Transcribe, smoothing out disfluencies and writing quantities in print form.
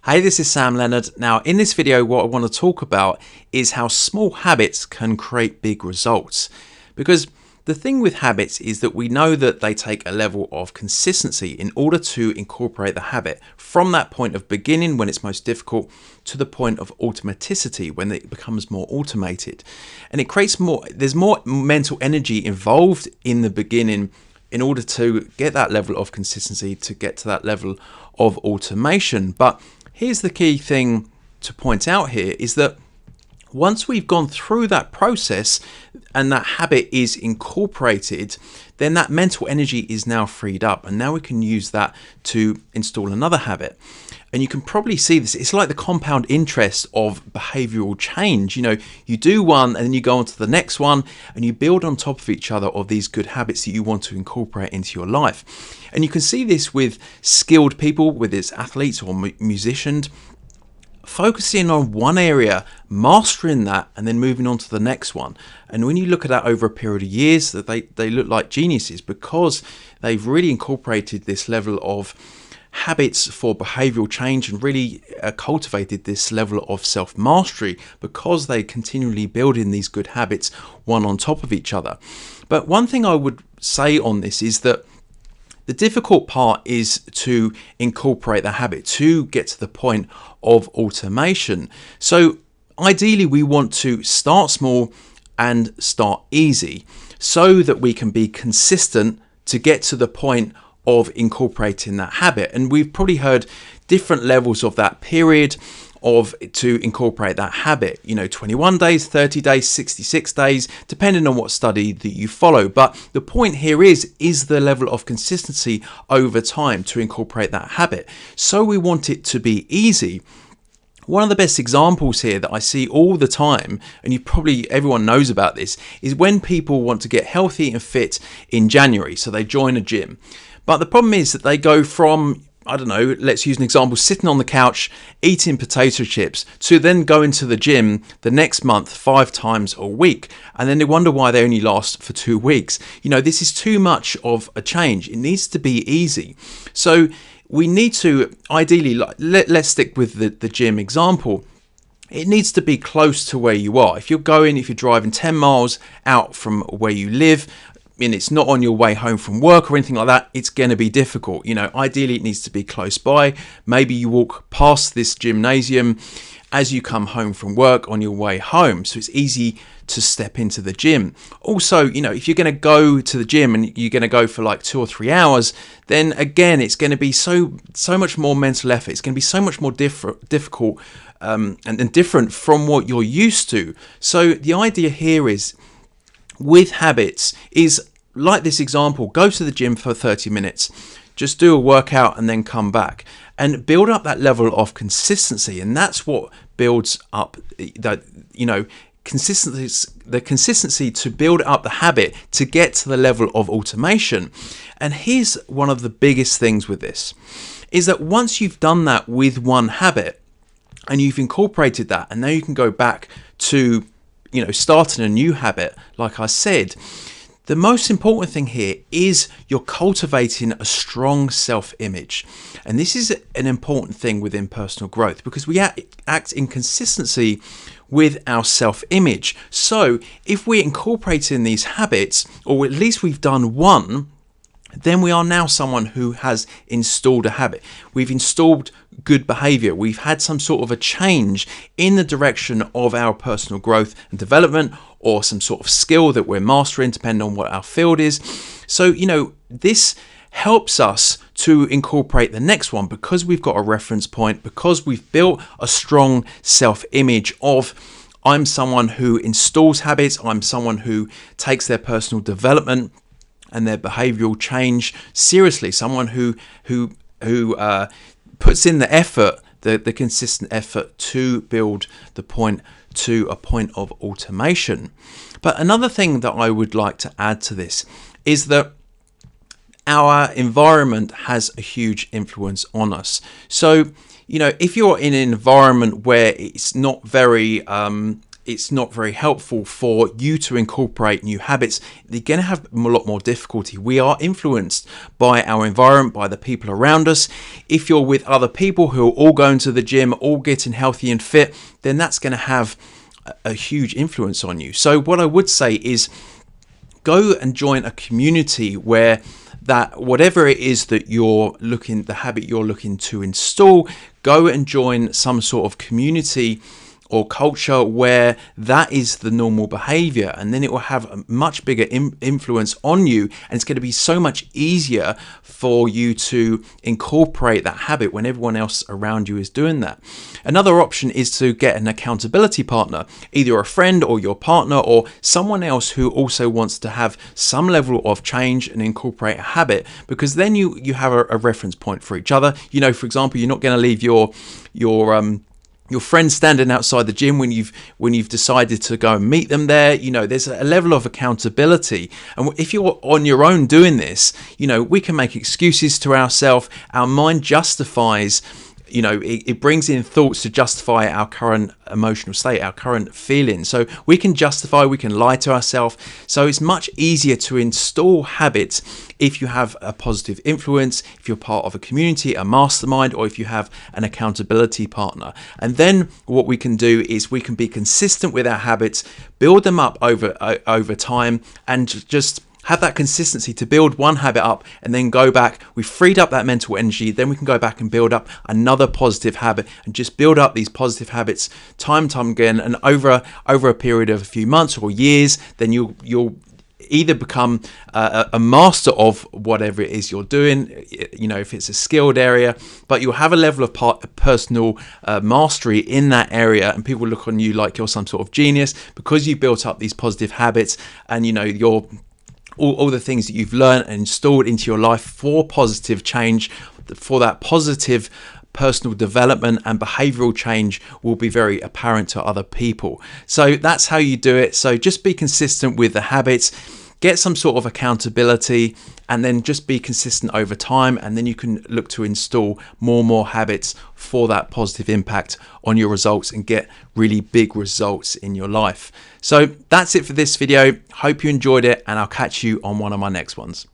Hey, this is Sam Leonard. Now, in this video, what I want to talk about is how small habits can create big results. Because the thing with habits is that we know that they take a level of consistency in order to incorporate the habit from that point of beginning when it's most difficult to the point of automaticity when it becomes more automated. And it creates there's more mental energy involved in the beginning in order to get that level of consistency, to get to that level of automation. But here's the key thing to point out here is that once we've gone through that process and that habit is incorporated, then that mental energy is now freed up, and now we can use that to install another habit. And you can probably see this, it's like the compound interest of behavioral change. You know, you do one and then you go on to the next one and you build on top of each other of these good habits that you want to incorporate into your life. And you can see this with skilled people, whether it's athletes or musicians, focusing on one area, mastering that, and then moving on to the next one. And when you look at that over a period of years, that they look like geniuses because they've really incorporated this level of habits for behavioral change and really cultivated this level of self-mastery because they continually build in these good habits one on top of each other. But one thing I would say on this is that the difficult part is to incorporate the habit, to get to the point of automation. So ideally, we want to start small and start easy so that we can be consistent to get to the point of incorporating that habit. And we've probably heard different levels of that period to incorporate that habit, 21 days, 30 days, 66 days, depending on what study that you follow. But the point here is the level of consistency over time to incorporate that habit. So we want it to be easy. One of the best examples here that I see all the time, and everyone knows about this, is when people want to get healthy and fit in January. So they join a gym. But the problem is that they go from, let's use an example, sitting on the couch, eating potato chips, to then going to the gym the next month 5 times a week. And then they wonder why they only last for 2 weeks. This is too much of a change. It needs to be easy. So we need to, ideally, let's stick with the gym example. It needs to be close to where you are. If you're driving 10 miles out from where you live, and it's not on your way home from work or anything like that, it's going to be difficult. Ideally it needs to be close by. Maybe you walk past this gymnasium as you come home from work on your way home, so it's easy to step into the gym. Also, if you're going to go to the gym and you're going to go for like 2 or 3 hours, then again it's going to be so much more mental effort. It's going to be so much more difficult and different from what you're used to. So the idea here is, with habits, is like this example, go to the gym for 30 minutes, just do a workout and then come back and build up that level of consistency. And that's what builds up that, consistency to build up the habit to get to the level of automation. And here's one of the biggest things with this is that once you've done that with one habit and you've incorporated that, and now you can go back to starting a new habit, like I said, the most important thing here is you're cultivating a strong self-image. And this is an important thing within personal growth because we act in consistency with our self-image. So if we're incorporating these habits, or at least we've done one, then we are now someone who has installed a habit. We've installed good behavior. We've had some sort of a change in the direction of our personal growth and development, or some sort of skill that we're mastering, depending on what our field is. So, this helps us to incorporate the next one because we've got a reference point, because we've built a strong self-image of, I'm someone who installs habits, I'm someone who takes their personal development and their behavioral change seriously, someone who puts in the effort, the consistent effort to build a point of automation. But another thing that I would like to add to this is that our environment has a huge influence on us. So, if you're in an environment where it's not very it's not very helpful for you to incorporate new habits, you're going to have a lot more difficulty. We are influenced by our environment, by the people around us. If you're with other people who are all going to the gym, all getting healthy and fit, then that's going to have a huge influence on you. So what I would say is go and join a community where that whatever it is that the habit you're looking to install, go and join some sort of community or culture where that is the normal behavior, and then it will have a much bigger influence on you, and it's going to be so much easier for you to incorporate that habit when everyone else around you is doing that. Another option is to get an accountability partner, either a friend or your partner or someone else who also wants to have some level of change and incorporate a habit, because then you have a reference point for each other. You know, for example, you're not going to leave your friend standing outside the gym when you've decided to go and meet them there. You know, there's a level of accountability, and if you're on your own doing this, you know, we can make excuses to ourselves. Our mind justifies, you know, it brings in thoughts to justify our current emotional state, our current feelings. So we can lie to ourselves. So it's much easier to install habits if you have a positive influence, if you're part of a community, a mastermind, or if you have an accountability partner. And then what we can do is we can be consistent with our habits, build them up over time, and just have that consistency to build one habit up and then go back. We've freed up that mental energy, then we can go back and build up another positive habit and just build up these positive habits time and time again. And over a period of a few months or years, then you'll either become a master of whatever it is you're doing, you know, if it's a skilled area, but you'll have a level of personal mastery in that area, and people look on you like you're some sort of genius because you built up these positive habits, and you know, you're all the things that you've learned and installed into your life for positive change, for that positive personal development and behavioral change will be very apparent to other people. So that's how you do it. So just be consistent with the habits, get some sort of accountability, and then just be consistent over time, and then you can look to install more and more habits for that positive impact on your results and get really big results in your life. So that's it for this video. Hope you enjoyed it, and I'll catch you on one of my next ones.